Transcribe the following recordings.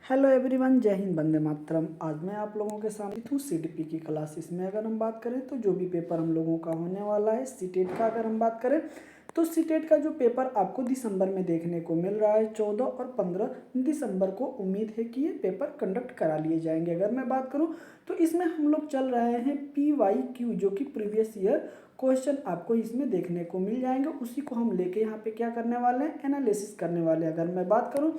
Hello everyone, जय हिंद, वंदे मातरम। आज मैं आप लोगों के सामने हूँ सीटीपी की क्लासेस में। अगर हम बात करें तो जो भी पेपर हम लोगों का होने वाला है सीटेट का, अगर हम बात करें तो सीटेट का जो पेपर आपको दिसंबर में देखने को मिल रहा है, 14 और 15 दिसंबर को उम्मीद है कि ये पेपर कंडक्ट करा लिए जाएंगे। अगर मैं बात करूँ तो इसमें हम लोग चल रहे हैं PYQ, जो कि प्रीवियस ईयर क्वेश्चन आपको इसमें देखने को मिल जाएंगे। उसी को हम लेके यहाँ पे क्या करने वाले हैं, एनालिसिस करने वाले हैं। अगर मैं बात करूँ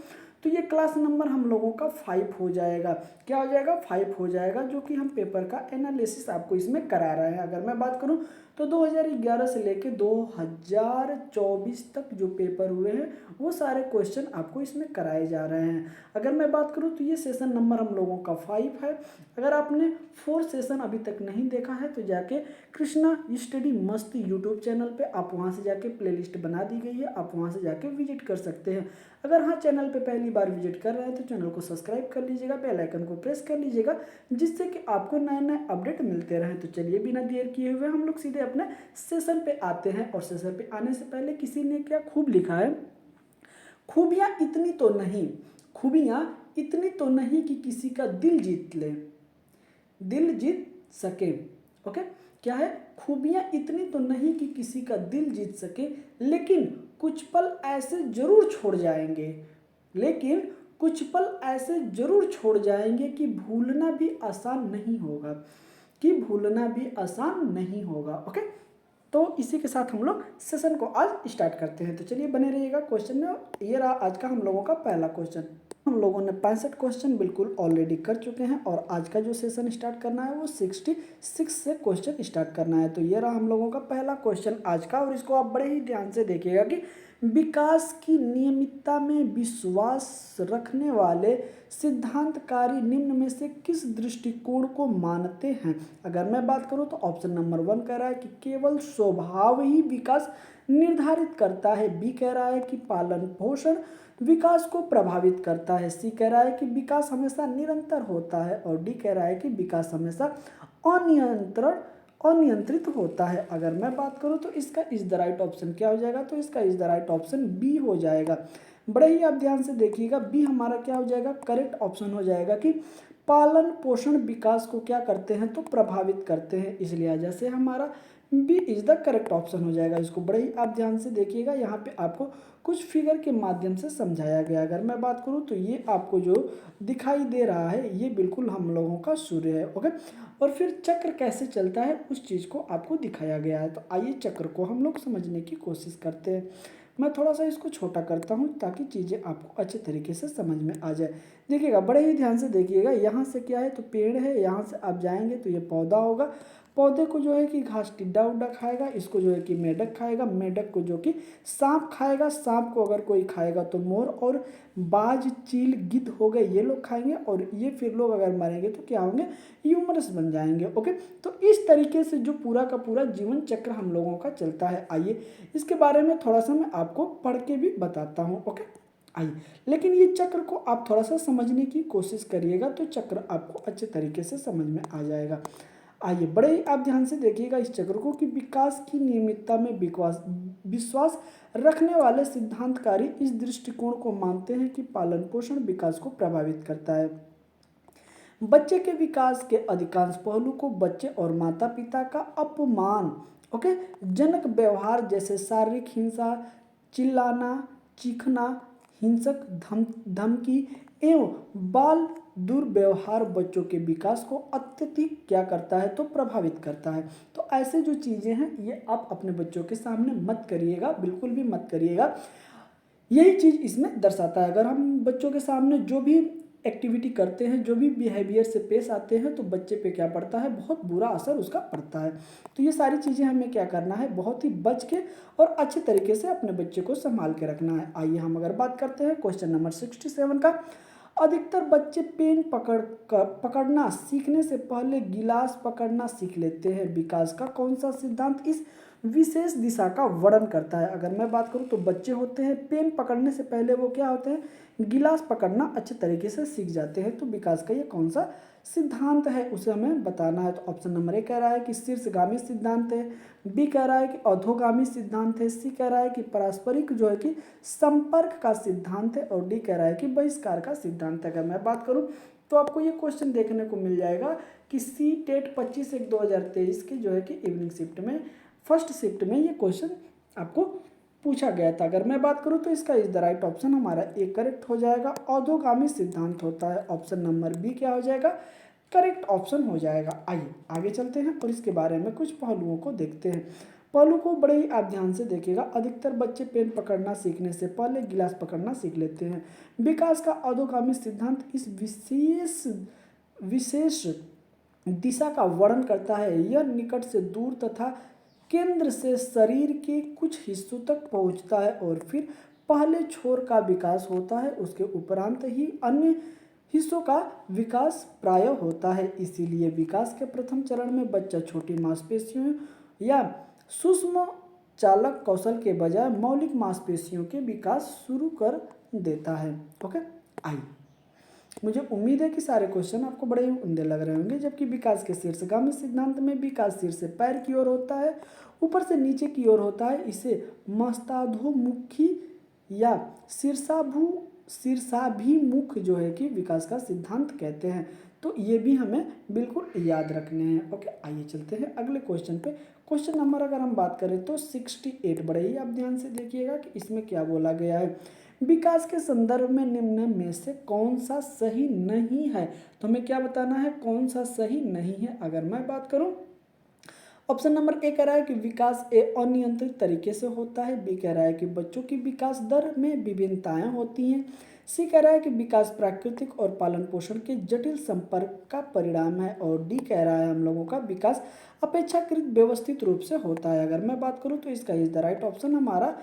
तो ये क्लास नंबर हम लोगों का 5 हो जाएगा। क्या हो जाएगा? 5 हो जाएगा, जो कि हम पेपर का एनालिसिस आपको इसमें करा रहे हैं। अगर मैं बात करूं तो 2011 से लेके 2024 तक जो पेपर हुए हैं वो सारे क्वेश्चन आपको इसमें कराए जा रहे हैं। अगर मैं बात करूं तो ये सेशन नंबर हम लोगों का 5 है। अगर आपने 4 सेशन अभी तक नहीं देखा है तो जाके कृष्णा स्टडी मस्त यूट्यूब चैनल पे आप वहाँ से जाके प्लेलिस्ट बना दी गई है, आप वहाँ से जाके विजिट कर सकते हैं। अगर हाँ चैनल पे पहली बार विजिट कर रहे हैं तो चैनल को सब्सक्राइब कर लीजिएगा, बेल आइकन को प्रेस कर लीजिएगा, जिससे कि आपको नए नए अपडेट मिलते रहें। तो चलिए बिना देर किए हुए हम लोग सीधे अपने सेशन पे आते हैं। और सेशन पे आने से पहले किसी ने क्या खूब लिखा है, खूबियाँ इतनी तो नहीं, खूबियाँ इतनी तो नहीं कि किसी का दिल जीत ले, दिल जीत सके। ओके, क्या है? खूबियाँ इतनी तो नहीं कि किसी का दिल जीत सके, लेकिन कुछ पल ऐसे जरूर छोड़ जाएंगे, लेकिन कुछ पल ऐसे जरूर छोड़ जाएंगे कि भूलना भी आसान नहीं होगा, कि भूलना भी आसान नहीं होगा। ओके, तो इसी के साथ हम लोग सेशन को आज स्टार्ट करते हैं। तो चलिए बने रहिएगा क्वेश्चन में। ये रहा आज का हम लोगों का पहला क्वेश्चन। हम लोगों ने 65 क्वेश्चन बिल्कुल ऑलरेडी कर चुके हैं और आज का जो सेशन स्टार्ट करना है वो 66 से क्वेश्चन स्टार्ट करना है। तो ये रहा हम लोगों का पहला क्वेश्चन आज का, और इसको आप बड़े ही ध्यान से देखिएगा कि विकास की नियमितता में विश्वास रखने वाले सिद्धांतकारी निम्न में से किस दृष्टिकोण को मानते हैं। अगर मैं बात करूं तो ऑप्शन नंबर 1 कह रहा है कि केवल स्वभाव ही विकास निर्धारित करता है। बी कह रहा है कि पालन पोषण विकास को प्रभावित करता है। सी कह रहा है कि विकास हमेशा निरंतर होता है। और डी कह रहा है कि विकास हमेशा अनियंत्रित होता है। अगर मैं बात करूं तो इसका इज द राइट ऑप्शन क्या हो जाएगा, तो इसका is the right option B हो जाएगा। बड़े ही आप ध्यान से देखिएगा, बी हमारा क्या हो जाएगा, करेक्ट ऑप्शन हो जाएगा कि पालन पोषण विकास को क्या करते हैं, तो प्रभावित करते हैं। इसलिए वजह से हमारा B is the correct option हो जाएगा। इसको बड़े ही आप ध्यान से देखिएगा, यहाँ पे आपको कुछ फिगर के माध्यम से समझाया गया। अगर मैं बात करूँ तो ये आपको जो दिखाई दे रहा है ये बिल्कुल हम लोगों का सूर्य है। ओके, और फिर चक्र कैसे चलता है उस चीज़ को आपको दिखाया गया है। तो आइए चक्र को हम लोग समझने की कोशिश करते हैं। मैं थोड़ा सा इसको छोटा करता हूँ ताकि चीज़ें आपको अच्छे तरीके से समझ में आ जाए। देखिएगा, बड़े ही ध्यान से देखिएगा, यहाँ से क्या है तो पेड़ है, यहाँ से आप जाएंगे तो ये पौधा होगा। पौधे को जो है कि घास टिड्डा उड्डा खाएगा, इसको जो है कि मेढक खाएगा, मेढक को जो कि सांप खाएगा, सांप को अगर कोई खाएगा तो मोर और बाज चील गिद्ध हो गए, ये लोग खाएंगे। और ये फिर लोग अगर मरेंगे तो क्या होंगे, ह्यूमरस बन जाएंगे। ओके, तो इस तरीके से जो पूरा का पूरा जीवन चक्र हम लोगों का चलता है। आइए इसके बारे में थोड़ा सा मैं आपको पढ़ के भी बताता हूँ। ओके, आइए, लेकिन ये चक्र को आप थोड़ा सा समझने की कोशिश करिएगा तो चक्र आपको अच्छे तरीके से समझ में आ जाएगा। आइए बड़े ही आप ध्यान से देखिएगा इस चक्र को कि विकास की नियमितता में विश्वास रखने वाले सिद्धांतकारी इस दृष्टिकोण को मानते हैं कि पालन पोषण विकास को प्रभावित करता है। बच्चे के विकास के अधिकांश पहलू को बच्चे और माता पिता का अपमान जनक व्यवहार जैसे शारीरिक हिंसा, चिल्लाना, चीखना, हिंसक धमकी एवं बाल दुर्व्यवहार बच्चों के विकास को अत्यधिक क्या करता है, तो प्रभावित करता है। तो ऐसे जो चीज़ें हैं ये आप अपने बच्चों के सामने मत करिएगा, बिल्कुल भी मत करिएगा। यही चीज़ इसमें दर्शाता है। अगर हम बच्चों के सामने जो भी एक्टिविटी करते हैं, जो भी बिहेवियर से पेश आते हैं, तो बच्चे पे क्या पड़ता है, बहुत बुरा असर उसका पड़ता है। तो ये सारी चीज़ें हमें क्या करना है, बहुत ही बच के और अच्छे तरीके से अपने बच्चे को संभाल के रखना है। आइए हम अगर बात करते हैं क्वेश्चन नंबर 67 का। अधिकतर बच्चे पेन पकड़ना सीखने से पहले गिलास पकड़ना सीख लेते हैं। विकास का कौन सा सिद्धांत इस विशेष दिशा का वर्णन करता है। अगर मैं बात करूं तो बच्चे होते हैं पेन पकड़ने से पहले वो क्या होते हैं, गिलास पकड़ना अच्छे तरीके से सीख जाते हैं। तो विकास का ये कौन सा सिद्धांत है उसे हमें बताना है। तो ऑप्शन नंबर ए कह रहा है कि शीर्षगामी सिद्धांत है, बी कह रहा है कि अधोगामी सिद्धांत है, सी कह रहा है कि पारस्परिक जो है कि संपर्क का सिद्धांत है, और डी कह रहा है कि बहिष्कार का सिद्धांत है। अगर मैं बात करूं तो आपको ये क्वेश्चन देखने को मिल जाएगा कि सी टेट 25/1/2023 की जो है कि इवनिंग शिफ्ट में, फर्स्ट शिफ्ट में ये क्वेश्चन आपको पूछा गया था। अगर मैं बात करूं तो इसका इज द राइट ऑप्शन हमारा ए करेक्ट हो जाएगा। अधोगामी सिद्धांत होता है, ऑप्शन नंबर बी क्या हो जाएगा, करेक्ट ऑप्शन हो जाएगा। आइए आगे चलते हैं और इसके बारे में कुछ पहलुओं को देखते हैं। पहलू को बड़े ही आप ध्यान से देखिएगा। अधिकतर बच्चे पेन पकड़ना सीखने से पहले गिलास पकड़ना सीख लेते हैं। विकास का अधोगामी सिद्धांत इस विशेष दिशा का वर्णन करता है। यह निकट से दूर तथा केंद्र से शरीर के कुछ हिस्सों तक पहुंचता है और फिर पहले छोर का विकास होता है, उसके उपरांत ही अन्य हिस्सों का विकास प्राय होता है। इसीलिए विकास के प्रथम चरण में बच्चा छोटी मांसपेशियों या सूक्ष्म चालक कौशल के बजाय मौलिक मांसपेशियों के विकास शुरू कर देता है। ओके, आइए, मुझे उम्मीद है कि सारे क्वेश्चन आपको बड़े ही उम्दे लग रहे होंगे। जबकि विकास के शीर्षगामी सिद्धांत में विकास सिर से पैर की ओर होता है, ऊपर से नीचे की ओर होता है। इसे मस्ताधोमुखी या शीर्षाभिमुख जो है कि विकास का सिद्धांत कहते हैं। तो ये भी हमें बिल्कुल याद रखने हैं। ओके, आइए चलते हैं अगले क्वेश्चन पे। क्वेश्चन नंबर अगर हम बात करें तो 68, बड़े ही आप ध्यान से देखिएगा कि इसमें क्या बोला गया है। विकास के संदर्भ में निम्न में से कौन सा सही नहीं है। तो हमें क्या बताना है, कौन सा सही नहीं है। अगर मैं बात करूं, ऑप्शन नंबर ए कह रहा है कि विकास अनियंत्रित तरीके से होता है, बी कह रहा है कि बच्चों की विकास दर में विभिन्नताएं होती हैं, सी कह रहा है कि विकास प्राकृतिक और पालन पोषण के जटिल संपर्क का परिणाम है, और डी कह रहा है हम लोगों का विकास अपेक्षाकृत व्यवस्थित रूप से होता है। अगर मैं बात करूं तो इसका इज द राइट ऑप्शन हमारा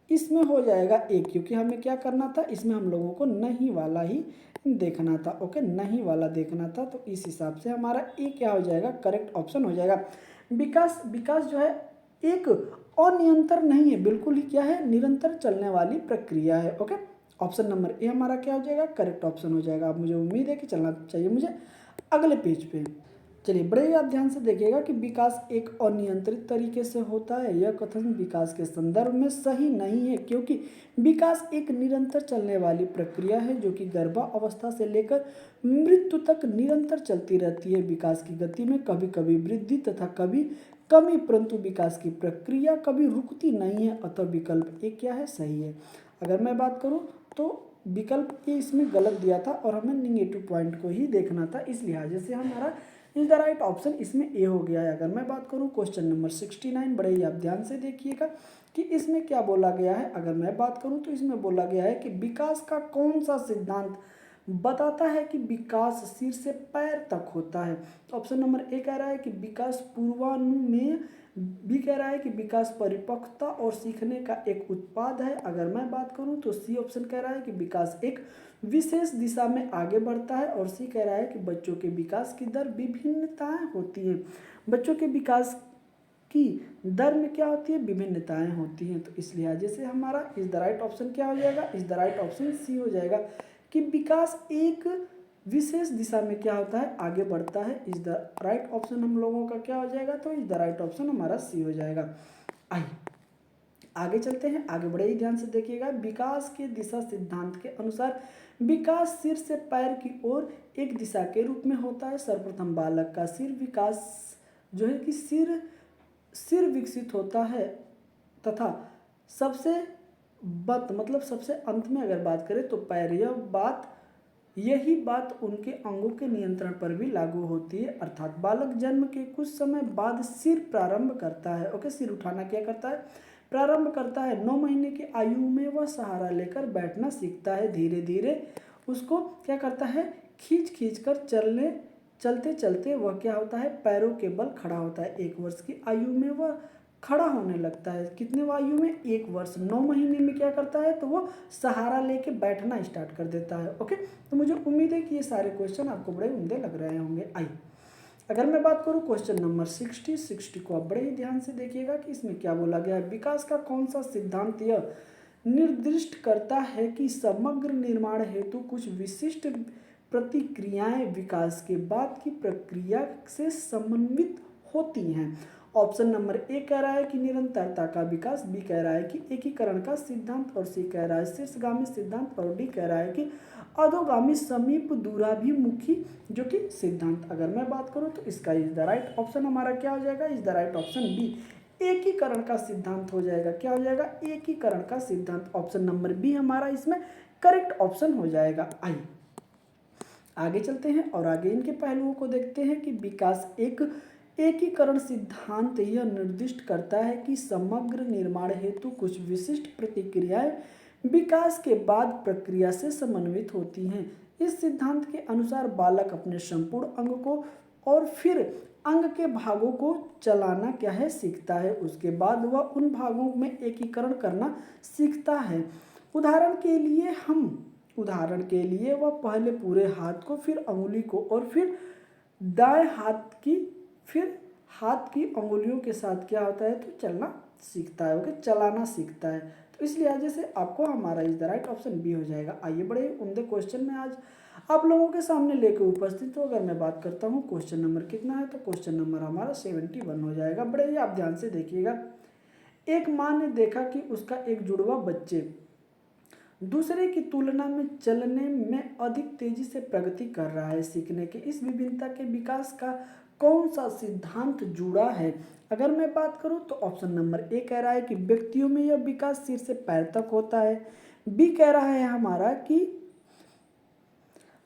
इसमें हो जाएगा ए, क्योंकि हमें क्या करना था, इसमें हम लोगों को नहीं वाला ही देखना था। ओके, नहीं वाला देखना था, तो इस हिसाब से हमारा ए क्या हो जाएगा, करेक्ट ऑप्शन हो जाएगा। विकास विकास जो है एक अनिरंतर नहीं है, बिल्कुल ही क्या है, निरंतर चलने वाली प्रक्रिया है। ओके, ऑप्शन नंबर ए हमारा क्या हो जाएगा, करेक्ट ऑप्शन हो जाएगा। अब मुझे उम्मीद है कि चलना चाहिए मुझे अगले पेज पे। चलिए, बड़े ही आप ध्यान से देखिएगा कि विकास एक अनियंत्रित तरीके से होता है। यह कथन विकास के संदर्भ में सही नहीं है, क्योंकि विकास एक निरंतर चलने वाली प्रक्रिया है जो कि गर्भावस्था से लेकर मृत्यु तक निरंतर चलती रहती है। विकास की गति में कभी कभी वृद्धि तथा कभी कमी, परंतु विकास की प्रक्रिया कभी रुकती नहीं है। अतः विकल्प ए क्या है, सही है। अगर मैं बात करूँ तो विकल्प ए इसमें गलत दिया था और हमें निगेटिव पॉइंट को ही देखना था, इस लिहाजे से हमारा इज द राइट ऑप्शन इसमें ए हो गया है। अगर मैं बात करूं क्वेश्चन नंबर 69, बड़े ही आप ध्यान से देखिएगा कि इसमें क्या बोला गया है। अगर मैं बात करूं तो इसमें बोला गया है कि विकास का कौन सा सिद्धांत बताता है कि विकास सिर से पैर तक होता है। ऑप्शन नंबर ए कह रहा है कि विकास पूर्वानुमेय, बी कह रहा है कि विकास परिपक्वता और सीखने का एक उत्पाद है। अगर मैं बात करूं तो सी ऑप्शन कह रहा है कि विकास एक विशेष दिशा में आगे बढ़ता है, और सी कह रहा है कि बच्चों के विकास की दर विभिन्नताएं होती हैं। बच्चों के विकास की दर में क्या होती है, विभिन्नताएं होती हैं। तो इस लिहाजे से हमारा इज द राइट ऑप्शन क्या हो जाएगा, is the right option C हो जाएगा कि विकास एक विशेष दिशा में क्या होता है, आगे बढ़ता है। इज द राइट ऑप्शन हम लोगों का क्या हो जाएगा, तो इज द राइट ऑप्शन हमारा सी हो जाएगा। आइए आगे चलते हैं, आगे बड़े ही ध्यान से देखिएगा। विकास के दिशा सिद्धांत के अनुसार विकास सिर से पैर की ओर एक दिशा के रूप में होता है। सर्वप्रथम बालक का सिर विकास जो है कि सिर विकसित होता है तथा सबसे मतलब सबसे अंत में अगर बात करें तो पैर। यही बात उनके अंगों के नियंत्रण पर भी लागू होती है, अर्थात बालक जन्म के कुछ समय बाद सिर प्रारंभ करता है। ओके, सिर उठाना क्या करता है, प्रारंभ करता है। 9 महीने की आयु में वह सहारा लेकर बैठना सीखता है। धीरे धीरे उसको क्या करता है, खींच कर चलते चलते वह क्या होता है, पैरों के बल खड़ा होता है। 1 वर्ष की आयु में वह खड़ा होने लगता है। कितने आयु में, 1 वर्ष। 9 महीने में क्या करता है, तो वो सहारा लेके बैठना स्टार्ट कर देता है। ओके, तो मुझे उम्मीद है कि ये सारे क्वेश्चन आपको बड़े उम्दे लग रहे होंगे। आइए अगर मैं बात करूं क्वेश्चन नंबर 60 को आप बड़े ही ध्यान से देखिएगा कि इसमें क्या बोला गया है। विकास का कौन सा सिद्धांत यह निर्दिष्ट करता है कि समग्र निर्माण हेतु कुछ विशिष्ट प्रतिक्रियाएं विकास के बाद की प्रक्रिया से समन्वित होती हैं। ऑप्शन नंबर ए कह रहा है कि निरंतरता का विकास, बी कह रहा है कि एकीकरण का सिद्धांत, और सी कह रहा है शीर्षगामी सिद्धांत, और डी कह रहा है कि अधोगामी समीप दूराभिमुखी जो कि सिद्धांत। अगर मैं बात करूं तो इसका इज द राइट ऑप्शन हमारा क्या हो जाएगा, is the right option B, एकीकरण का सिद्धांत हो जाएगा। क्या हो जाएगा, एकीकरण का सिद्धांत। ऑप्शन नंबर बी हमारा इसमें करेक्ट ऑप्शन हो जाएगा। आइए आगे चलते हैं और आगे इनके पहलुओं को देखते हैं कि विकास एक एकीकरण सिद्धांत यह निर्दिष्ट करता है कि समग्र निर्माण हेतु कुछ विशिष्ट प्रतिक्रियाएं विकास के बाद प्रक्रिया से समन्वित होती हैं। इस सिद्धांत के अनुसार बालक अपने संपूर्ण अंग को और फिर अंग के भागों को चलाना क्या है, सीखता है। उसके बाद वह उन भागों में एकीकरण करना सीखता है। उदाहरण के लिए वह पहले पूरे हाथ को, फिर अंगुली को और फिर दाएं हाथ की अंगुलियों के साथ क्या होता है तो चलना सीखता है, ओके, चलाना सीखता है। तो इस लिहाजे से आपको हमारा is the right option B हो जाएगा। आइए बड़े उम्दे क्वेश्चन में आज आप लोगों के सामने लेकर उपस्थित। तो अगर मैं बात करता हूँ क्वेश्चन नंबर कितना है, तो क्वेश्चन नंबर हमारा 71 हो जाएगा। बड़े ही आप ध्यान से देखिएगा। एक माँ ने देखा कि उसका एक जुड़वा बच्चे दूसरे की तुलना में चलने में अधिक तेजी से प्रगति कर रहा है। सीखने के इस विभिन्नता के विकास का कौन सा सिद्धांत जुड़ा है? अगर मैं बात करूं तो ऑप्शन नंबर ए कह रहा है कि व्यक्तियों में यह विकास सिर से पैर तक होता है। बी कह रहा है हमारा कि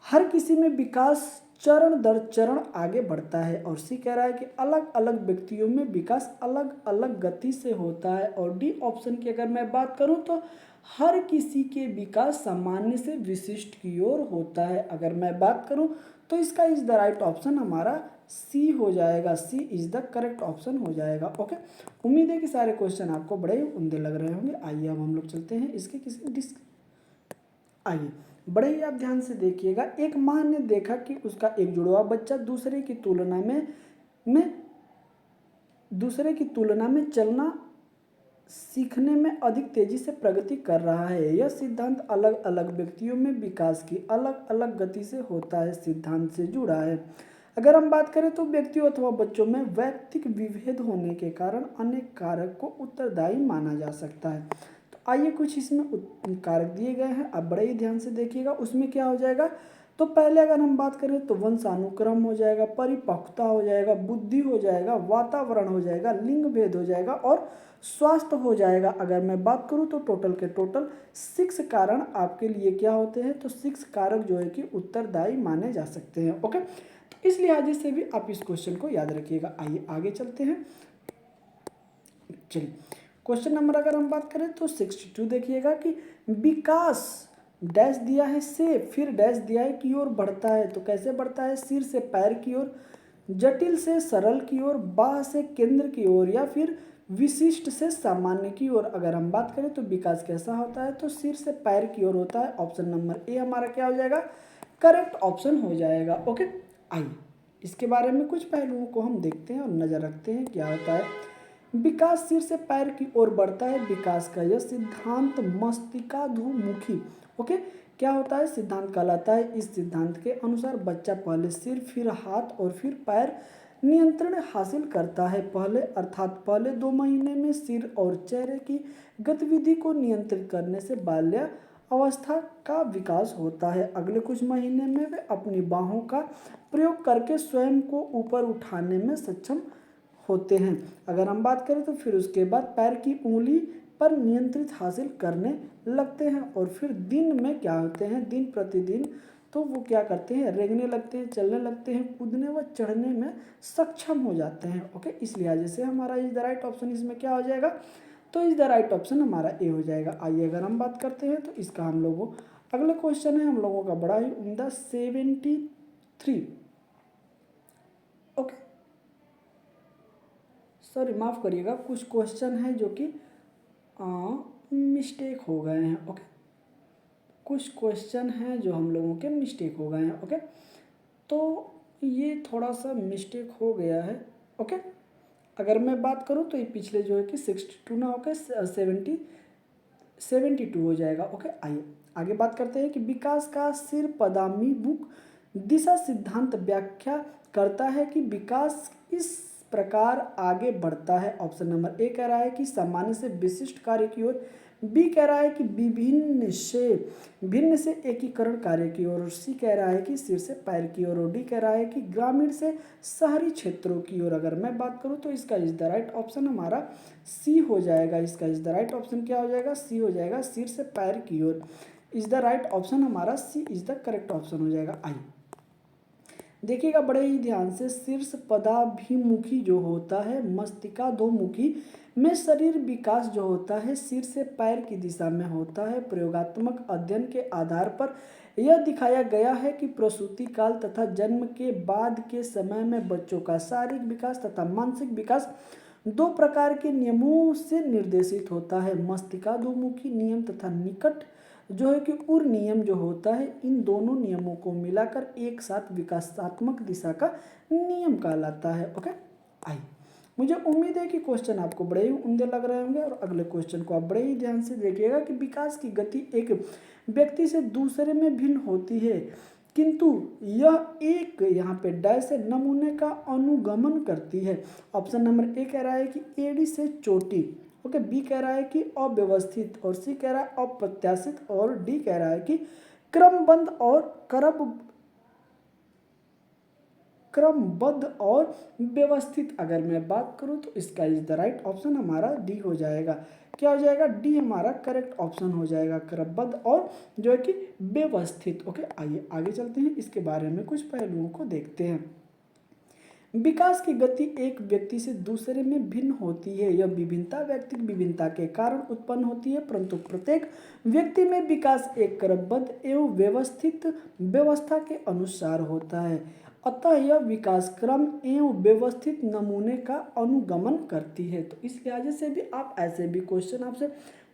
हर किसी में विकास चरण दर चरण आगे बढ़ता है। और सी कह रहा है कि अलग अलग व्यक्तियों में विकास अलग अलग गति से होता है। और डी ऑप्शन की अगर मैं बात करूं तो हर किसी के विकास सामान्य से विशिष्ट की ओर होता है। अगर मैं बात करूं तो इसका इज द राइट ऑप्शन हमारा सी हो जाएगा। सी इज द करेक्ट ऑप्शन हो जाएगा। ओके, उम्मीद है कि सारे क्वेश्चन आपको बड़े ही उम्दे लग रहे होंगे। आइए अब हम लोग चलते हैं इसके आइए बड़े ही आप ध्यान से देखिएगा। एक माँ ने देखा कि उसका एक जुड़वा बच्चा दूसरे की तुलना में चलना सीखने में अधिक तेजी से प्रगति कर रहा है। यह सिद्धांत अलग अलग व्यक्तियों में विकास की अलग अलग गति से होता है सिद्धांत से जुड़ा है। अगर हम बात करें तो व्यक्तियों अथवा बच्चों में वैयक्तिक विभेद होने के कारण अनेक कारक को उत्तरदायी माना जा सकता है। तो आइए कुछ इसमें कारक दिए गए हैं, आप बड़े ही ध्यान से देखिएगा। उसमें क्या हो जाएगा, तो पहले अगर हम बात करें तो वंशानुक्रम हो जाएगा, परिपक्वता हो जाएगा, बुद्धि हो जाएगा, वातावरण हो जाएगा, लिंग भेद हो जाएगा और स्वास्थ्य हो जाएगा। अगर मैं बात करूं तो टोटल के टोटल 6 कारण आपके लिए क्या होते हैं, तो 6 कारक जो है कि उत्तरदायी माने जा सकते हैं। ओके, तो इस लिहाजे से भी आप इस क्वेश्चन को याद रखिएगा। आइए आगे चलते हैं। चलिए क्वेश्चन नंबर अगर हम बात करें तो 62 देखिएगा कि विकास डैश दिया है से फिर डैश दिया है की ओर बढ़ता है। तो कैसे बढ़ता है, सिर से पैर की ओर, जटिल से सरल की ओर, बाह्य से केंद्र की ओर या फिर विशिष्ट से सामान्य की ओर। अगर हम बात करें तो विकास कैसा होता है, तो सिर से पैर की ओर होता है। ऑप्शन नंबर ए हमारा क्या हो जाएगा, करेक्ट ऑप्शन हो जाएगा। ओके, आइए इसके बारे में कुछ पहलुओं को हम देखते हैं और नजर रखते हैं क्या होता है। विकास सिर से पैर की ओर बढ़ता है। विकास का यह सिद्धांत मस्तिष्काधोमुखी ओके क्या होता है, सिद्धांत कहलाता है। इस सिद्धांत के अनुसार बच्चा पहले सिर, फिर हाथ और फिर पैर नियंत्रण हासिल करता है। पहले 2 महीने में सिर और चेहरे की गतिविधि को नियंत्रित करने से बाल्य अवस्था का विकास होता है। अगले कुछ महीने में वे अपनी बाहों का प्रयोग करके स्वयं को ऊपर उठाने में सक्षम होते हैं। अगर हम बात करें तो फिर उसके बाद पैर की उंगली पर नियंत्रित हासिल करने लगते हैं और फिर दिन में क्या होते हैं, दिन प्रतिदिन तो वो क्या करते हैं, रेंगने लगते हैं, चलने लगते हैं, कूदने व चढ़ने में सक्षम हो जाते हैं। ओके, इस लिहाजे से हमारा इज द राइट ऑप्शन इसमें क्या हो जाएगा, तो इज द राइट ऑप्शन हमारा ए हो जाएगा। आइए अगर हम बात करते हैं तो इसका हम लोगों अगले क्वेश्चन है हम लोगों का बड़ा ही उम्दा 73। ओके, सॉरी माफ़ करिएगा, कुछ क्वेश्चन है जो कि मिस्टेक हो गए हैं। ओके, कुछ क्वेश्चन हैं जो हम लोगों के मिस्टेक हो गए हैं। ओके, तो ये थोड़ा सा मिस्टेक हो गया है। ओके, अगर मैं बात करूँ तो ये पिछले जो है कि 62 ना होकर 72 हो जाएगा। ओके, आइए आगे बात करते हैं कि विकास का सिर पदाभिमुख दिशा सिद्धांत व्याख्या करता है कि विकास इस प्रकार आगे बढ़ता है। ऑप्शन नंबर ए कह रहा है कि सामान्य से विशिष्ट कार्य की ओर, बी कह रहा है कि भिन्न से एकीकरण कार्य की ओर, और सी कह रहा है कि सिर से पैर की ओर, और डी कह रहा है कि ग्रामीण से शहरी क्षेत्रों की ओर। अगर मैं बात करूं तो इसका इज द राइट ऑप्शन हमारा सी हो जाएगा। इसका इज द राइट ऑप्शन क्या हो जाएगा? सी हो जाएगा, सिर से पैर की ओर। इज द राइट ऑप्शन हमारा सी इज द करेक्ट ऑप्शन हो जाएगा। आई देखिएगा बड़े ही ध्यान से, शीर्ष पदाभिमुखी जो होता है मस्तिष्काधोमुखी में शरीर विकास जो होता है सिर से पैर की दिशा में होता है। प्रयोगात्मक अध्ययन के आधार पर यह दिखाया गया है कि प्रसूति काल तथा जन्म के बाद के समय में बच्चों का शारीरिक विकास तथा मानसिक विकास दो प्रकार के नियमों से निर्देशित होता है, मस्तिष्काधोमुखी नियम तथा निकट जो है कि उर नियम जो होता है। इन दोनों नियमों को मिलाकर एक साथ विकासात्मक दिशा का नियम कहलाता है। ओके, आई मुझे उम्मीद है कि क्वेश्चन आपको बड़े ही उम्दे लग रहे होंगे, और अगले क्वेश्चन को आप बड़े ही ध्यान से देखिएगा कि विकास की गति एक व्यक्ति से दूसरे में भिन्न होती है, किंतु यह एक यहाँ पे डैश नमूने का अनुगमन करती है। ऑप्शन नंबर ए कह रहा है कि एड़ी से चोटी, ओके, बी कह रहा है कि अव्यवस्थित, और सी कह रहा है अप्रत्याशित, और डी कह रहा है कि क्रमबद्ध और व्यवस्थित। अगर मैं बात करूं तो इसका इज द राइट ऑप्शन हमारा डी हो जाएगा। क्या हो जाएगा? डी हमारा करेक्ट ऑप्शन हो जाएगा, क्रमबद्ध और जो है कि व्यवस्थित। ओके, आइए आगे चलते हैं, इसके बारे में कुछ पहलुओं को देखते हैं। विकास की गति एक व्यक्ति से दूसरे में भिन्न होती है। यह विभिन्नता व्यक्तिगत विभिन्नता के कारण उत्पन्न होती है, परंतु प्रत्येक व्यक्ति में विकास एक क्रमबद्ध एवं व्यवस्थित व्यवस्था के अनुसार होता है। अतः यह विकास क्रम एवं व्यवस्थित नमूने का अनुगमन करती है। तो इस लिहाज से भी आप ऐसे भी क्वेश्चन आपसे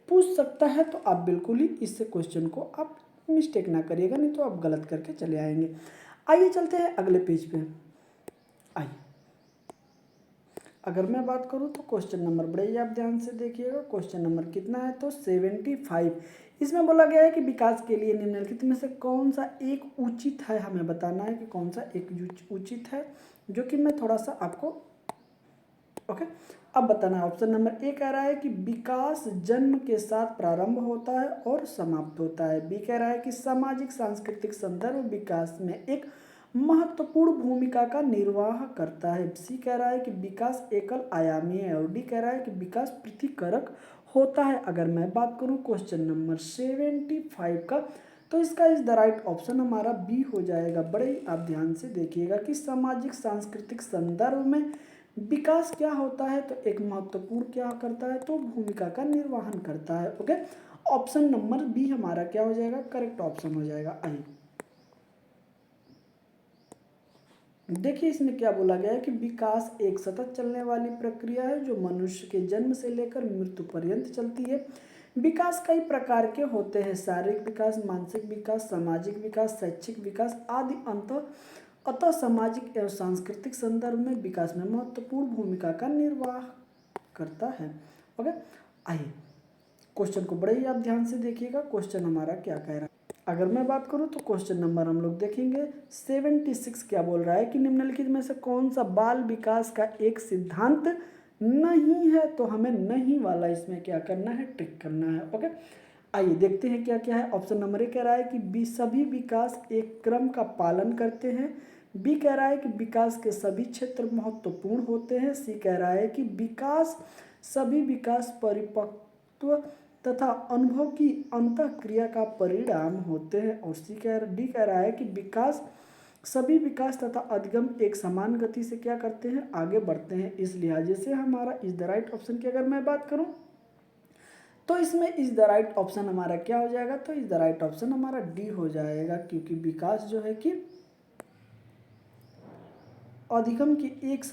पूछ सकता है, तो आप बिल्कुल ही इस क्वेश्चन को आप मिस्टेक ना करिएगा, नहीं तो आप गलत करके चले आएंगे। आइए चलते हैं अगले पेज पे। आइए अगर मैं बात करूं तो क्वेश्चन नंबर बड़े ही आप ध्यान से देखिएगा। क्वेश्चन नंबर कितना है? तो 75। इसमें बोला गया है कि विकास के लिए निम्नलिखित में से कौन सा एक उचित है। हमें बताना है कि कौन सा एक उचित है, जो कि मैं थोड़ा सा आपको ओके अब बताना है। ऑप्शन नंबर ए कह रहा है कि विकास जन्म के साथ प्रारंभ होता है और समाप्त होता है। बी कह रहा है कि सामाजिक सांस्कृतिक संदर्भ विकास में एक महत्वपूर्ण भूमिका का निर्वाह करता है। सी कह रहा है कि विकास एकल आयामी है, और डी कह रहा है कि विकास पृथक्करक होता है। अगर मैं बात करूं क्वेश्चन नंबर 75 का, तो इसका इज द राइट ऑप्शन हमारा बी हो जाएगा। बड़े ही आप ध्यान से देखिएगा कि सामाजिक सांस्कृतिक संदर्भ में विकास क्या होता है, तो एक महत्वपूर्ण क्या करता है, तो भूमिका का निर्वहन करता है। ओके, ऑप्शन नंबर बी हमारा क्या हो जाएगा? करेक्ट ऑप्शन हो जाएगा। आइए देखिए इसमें क्या बोला गया है कि विकास एक सतत चलने वाली प्रक्रिया है जो मनुष्य के जन्म से लेकर मृत्यु पर्यंत चलती है। विकास कई प्रकार के होते हैं, शारीरिक विकास, मानसिक विकास, सामाजिक विकास, शैक्षिक विकास आदि। अतः सामाजिक एवं सांस्कृतिक संदर्भ में विकास में महत्वपूर्ण भूमिका का निर्वाह करता है। ओके, आइए क्वेश्चन को बड़े ही आप ध्यान से देखिएगा। क्वेश्चन हमारा क्या कह रहा है? अगर मैं बात करूं तो क्वेश्चन नंबर हम लोग देखेंगे 76 क्या बोल रहा है कि निम्नलिखित में से कौन सा बाल विकास का एक सिद्धांत नहीं है। तो हमें नहीं वाला इसमें क्या करना है? टिक करना है। ओके, आइए देखते हैं क्या क्या है। ऑप्शन नंबर ए कह रहा है कि सभी विकास एक क्रम का पालन करते हैं। बी कह रहा है कि विकास के सभी क्षेत्र महत्वपूर्ण होते हैं। सी कह रहा है कि सभी विकास परिपक्व तथा अनुभव की अंतःक्रिया का परिणाम होते हैं। और डी कह रहा है कि सभी विकास तथा अधिगम एक समान गति से क्या करते हैं? आगे बढ़ते हैं। इस लिहाजे से हमारा इज द राइट ऑप्शन की अगर मैं बात करूं तो इसमें इज द राइट ऑप्शन हमारा क्या हो जाएगा? तो इज द राइट ऑप्शन हमारा डी हो जाएगा, क्योंकि विकास जो है कि अधिगम के एक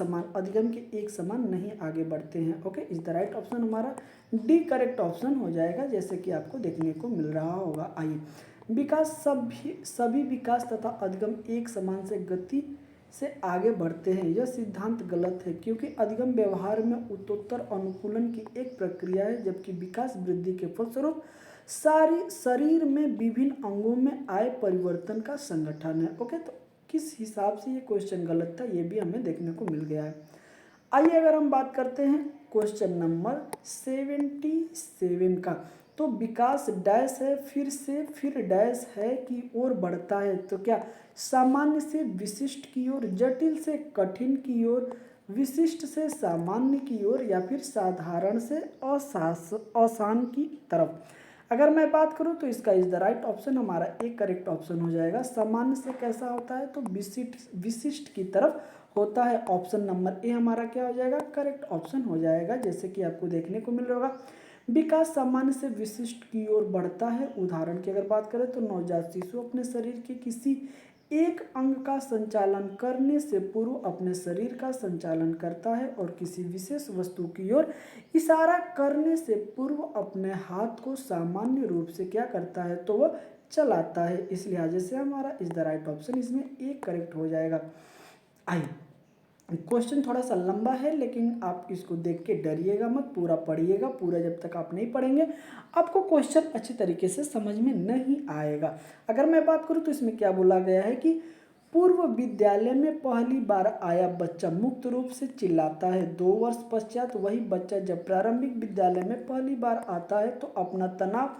समान नहीं आगे बढ़ते हैं। Okay, is the right option हमारा डी करेक्ट ऑप्शन हो जाएगा, जैसे कि आपको देखने को मिल रहा होगा। आइए सभी विकास तथा अधिगम एक समान से गति से आगे बढ़ते हैं, यह सिद्धांत गलत है, क्योंकि अधिगम व्यवहार में उत्तरोत्तर अनुकूलन की एक प्रक्रिया है, जबकि विकास वृद्धि के फलस्वरूप शरीर में विभिन्न अंगों में आए परिवर्तन का संगठन है। ओके, तो किस हिसाब से ये क्वेश्चन गलत था ये भी हमें देखने को मिल गया है। आइए अगर हम बात करते हैं क्वेश्चन नंबर 77 का, तो विकास डैश है फिर से फिर डैश है की ओर बढ़ता है, तो क्या सामान्य से विशिष्ट की ओर, जटिल से कठिन की ओर, विशिष्ट से सामान्य की ओर, या फिर साधारण से आसान की तरफ। अगर मैं बात करूं तो इसका इज द राइट ऑप्शन हमारा एक करेक्ट ऑप्शन हो जाएगा। सामान्य से कैसा होता है, तो विशिष्ट की तरफ होता है। ऑप्शन नंबर ए हमारा क्या हो जाएगा, करेक्ट ऑप्शन हो जाएगा। जैसे कि आपको देखने को मिल रहा होगा, विकास सामान्य से विशिष्ट की ओर बढ़ता है। उदाहरण की अगर बात करें तो नवजात शिशु अपने शरीर के किसी एक अंग का संचालन करने से पूर्व अपने शरीर का संचालन करता है और किसी विशेष वस्तु की ओर इशारा करने से पूर्व अपने हाथ को सामान्य रूप से क्या करता है, तो वह चलाता है। इस लिहाजे से हमारा इज द राइट ऑप्शन इसमें एक करेक्ट हो जाएगा। आइए, क्वेश्चन थोड़ा सा लंबा है लेकिन आप इसको देख के डरिएगा मत, पूरा पढ़िएगा। पूरा जब तक आप नहीं पढ़ेंगे आपको क्वेश्चन अच्छी तरीके से समझ में नहीं आएगा। अगर मैं बात करूँ तो इसमें क्या बोला गया है कि पूर्व विद्यालय में पहली बार आया बच्चा मुक्त रूप से चिल्लाता है। 2 वर्ष पश्चात वही बच्चा जब प्रारंभिक विद्यालय में पहली बार आता है तो अपना तनाव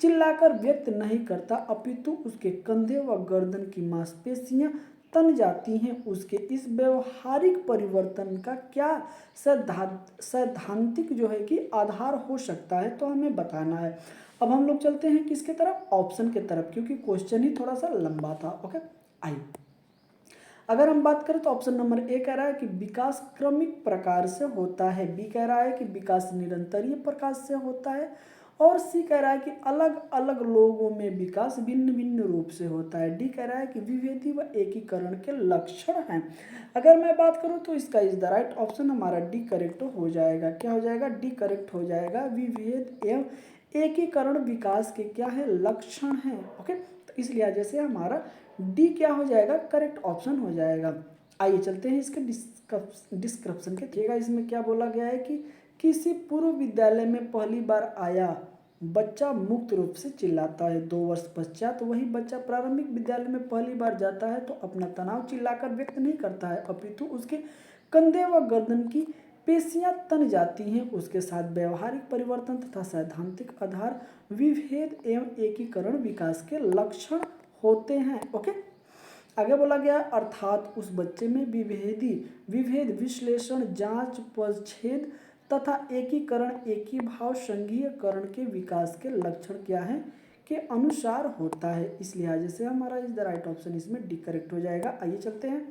चिल्लाकर व्यक्त नहीं करता, अपितु उसके कंधे व गर्दन की मांसपेशियां तन जाती हैं। उसके इस व्यवहारिक परिवर्तन का क्या सैद्धांतिक जो है कि आधार हो सकता है, तो हमें बताना है। अब हम लोग चलते हैं किसके तरफ, ऑप्शन के तरफ, क्योंकि क्वेश्चन ही थोड़ा सा लंबा था। ओके, आइए अगर हम बात करें तो ऑप्शन नंबर ए कह रहा है कि विकास क्रमिक प्रकार से होता है, बी कह रहा है कि विकास निरंतरीय प्रकार से होता है, और सी कह रहा है कि अलग अलग लोगों में विकास भिन्न भिन्न रूप से होता है, डी कह रहा है कि विभेदी व एकीकरण के लक्षण हैं। अगर मैं बात करूं तो इसका इज द राइट ऑप्शन हमारा डी करेक्ट हो जाएगा। क्या हो जाएगा, डी करेक्ट हो जाएगा। विभेद एवं एकीकरण विकास के क्या है, लक्षण हैं। ओके, तो इस लिहाजे से हमारा डी क्या हो जाएगा, करेक्ट ऑप्शन हो जाएगा। आइए चलते हैं इसके डिस्क्रिप्शन के। देखिएगा इसमें क्या बोला गया है कि किसी पूर्व विद्यालय में पहली बार आया बच्चा मुक्त रूप से चिल्लाता है। 2 वर्ष पश्चात वही बच्चा प्रारंभिक विद्यालय में पहली बार जाता है तो अपना तनाव चिल्लाकर व्यक्त नहीं करता है, अपितु उसके कंधे व गर्दन की पेशियां तन जाती हैं। उसके साथ व्यवहारिक परिवर्तन तथा सैद्धांतिक आधार, विभेद एवं एकीकरण विकास के लक्षण होते हैं। ओके, आगे बोला गया अर्थात उस बच्चे में विभेद विश्लेषण, जांच पदच्छेद तथा एकीकरण, एकीभाव, संघीयकरण के विकास के लक्षण क्या है के अनुसार होता है। इस लिहाजे से हमारा इज द राइट ऑप्शन इसमें डी करेक्ट हो जाएगा। आइए चलते हैं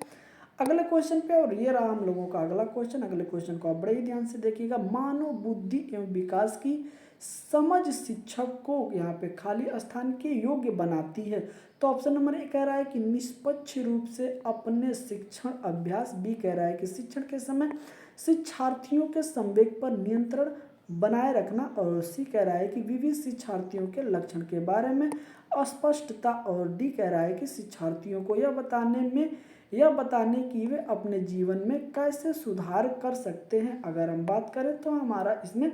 अगले क्वेश्चन पे, और ये रहा हम लोगों का अगला क्वेश्चन। अगले क्वेश्चन को आप बड़े ही ध्यान से देखिएगा। मानव बुद्धि एवं विकास की समझ शिक्षक को यहाँ पे खाली स्थान के योग्य बनाती है। तो ऑप्शन नंबर ए कह रहा है कि निष्पक्ष रूप से अपने शिक्षण अभ्यास, बी कह रहा है कि शिक्षण के समय शिक्षार्थियों के संवेग पर नियंत्रण बनाए रखना, और सी कह रहा है कि विविध शिक्षार्थियों के लक्षण के बारे में अस्पष्टता, और डी कह रहा है कि शिक्षार्थियों को यह बताने कि वे अपने जीवन में कैसे सुधार कर सकते हैं। अगर हम बात करें तो हमारा इसमें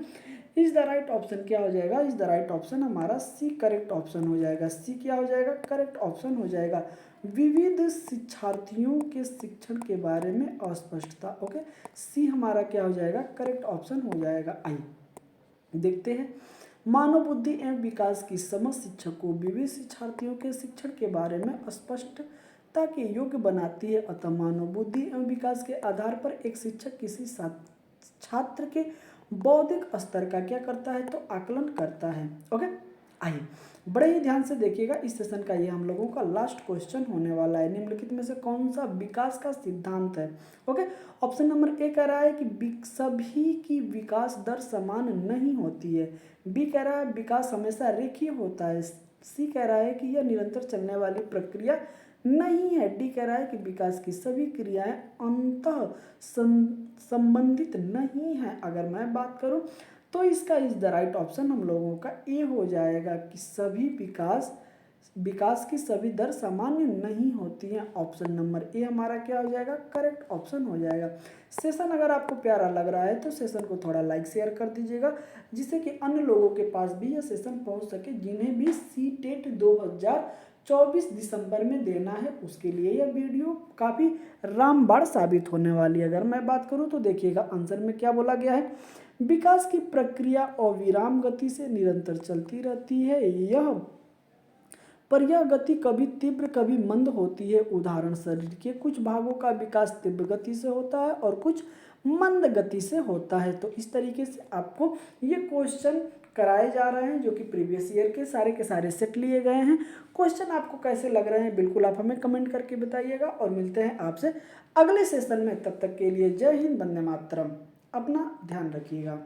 इज द राइट ऑप्शन क्या हो जाएगा, इज द राइट ऑप्शन हमारा सी करेक्ट ऑप्शन हो जाएगा। सी क्या हो जाएगा, करेक्ट ऑप्शन हो जाएगा। विविध शिक्षार्थियों के शिक्षण के बारे में अस्पष्टता। ओके, सी हमारा क्या हो जाएगा, करेक्ट ऑप्शन हो जाएगा। आइए देखते हैं। मानव बुद्धि एवं विकास की समझ शिक्षक को विविध शिक्षार्थियों के शिक्षण के बारे में स्पष्टता के योग्य बनाती है। अतः मानव बुद्धि एवं विकास के आधार पर एक शिक्षक किसी छात्र के बौद्धिक स्तर का क्या करता है, तो आकलन करता है। ओके, आइए बड़े ही ध्यान से देखिएगा। इस सेशन का ये हम लोगों का लास्ट क्वेश्चन होने वाला है। निम्नलिखित में से कौन सा विकास का सिद्धांत है। ओके, ऑप्शन नंबर ए कह रहा है कि सभी की विकास दर समान नहीं होती है, बी कह रहा है विकास हमेशा रेखीय होता है, सी कह रहा है कि यह निरंतर चलने वाली प्रक्रिया नहीं है, डी कह रहा है कि विकास की सभी क्रियाएं अंतः संबंधित नहीं है। अगर मैं बात करूं तो इसका इज द राइट ऑप्शन हम लोगों का ए हो जाएगा कि सभी विकास विकास की सभी दर सामान्य नहीं होती हैं। ऑप्शन नंबर ए हमारा क्या हो जाएगा, करेक्ट ऑप्शन हो जाएगा। सेशन अगर आपको प्यारा लग रहा है तो सेशन को थोड़ा लाइक शेयर कर दीजिएगा, जिससे कि अन्य लोगों के पास भी यह सेशन पहुंच सके जिन्हें भी सीटेट 2024 दिसंबर में देना है। उसके लिए यह वीडियो काफ़ी रामबाण साबित होने वाली है। अगर मैं बात करूं तो देखिएगा आंसर में क्या बोला गया है, विकास की प्रक्रिया अविराम गति से निरंतर चलती रहती है, यह गति कभी तीव्र कभी मंद होती है। उदाहरण, शरीर के कुछ भागों का विकास तीव्र गति से होता है और कुछ मंद गति से होता है। तो इस तरीके से आपको ये क्वेश्चन कराए जा रहे हैं, जो कि प्रीवियस ईयर के सारे सेट लिए गए हैं। क्वेश्चन आपको कैसे लग रहे हैं बिल्कुल आप हमें कमेंट करके बताइएगा, और मिलते हैं आपसे अगले सेशन में। तब तक के लिए जय हिंद, वंदे मातरम। अपना ध्यान रखिएगा।